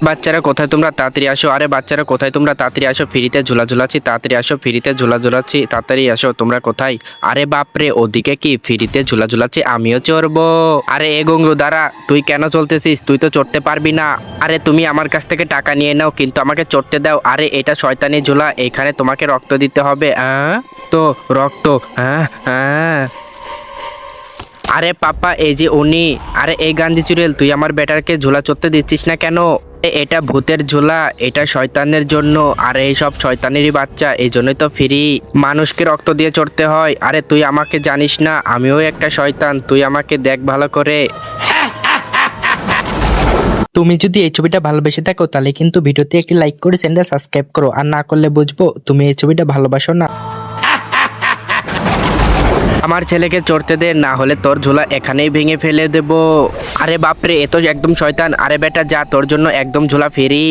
বাচ্চারা কোথায় তোমরা তাড়াতাড়ি আসো, আরে বাচ্চারা কোথায় তোমরা তাড়াতাড়ি আসো, ফ্রিতে ঝুলা ঝুলাচ্ছি, তাড়াতাড়ি আসো, ফ্রিতে ঝুলা ঝুলাচ্ছি, তাড়াতাড়ি আসো, তোমরা কোথায়? আরে বাপরে, ওদিকে কি ফ্রিতে ঝুলা ঝুলাচ্ছি, আমিও চড়বো। আরে এ গঙ্গু দাঁড়া, তুই কেন চলতেছিস? তুই তো চড়তে পারবি না। আরে তুমি আমার কাছ থেকে টাকা নিয়ে নাও, কিন্তু আমাকে চড়তে দাও। আরে এটা শয়তানি ঝুলা, এখানে তোমাকে রক্ত দিতে হবে। তো রক্ত, হ্যাঁ হ্যাঁ। আরে পাপা, এই যে উনি। আরে এই গান্ধী চুড়েল, তুই আমার বেটারকে ঝোলা চড়তে দিচ্ছিস না কেন? এটা ভূতের ঝোলা, এটা শয়তানের জন্য। আর এই সব শয়তানেরই বাচ্চা, এই জন্যই তো ফ্রি। মানুষকে রক্ত দিয়ে চড়তে হয়। আরে তুই আমাকে জানিস না, আমিও একটা শয়তান, তুই আমাকে দেখ ভালো করে। তুমি যদি এই ছবিটা ভালোবেসে থাকো তাহলে কিন্তু ভিডিওতে একটি লাইক করে চ্যানেলটা সাবস্ক্রাইব করো, আর না করলে বুঝবো তুমি এই ছবিটা ভালোবাসো না। আমার ছেলেকে চড়তে দে, না হলে তোর ঝোলা এখানেই ভেঙে ফেলে দেব। আরে বাপরে, এ তো একদম শয়তান। আরে বেটা যা, তোর জন্য একদম ঝোলা ফ্রি।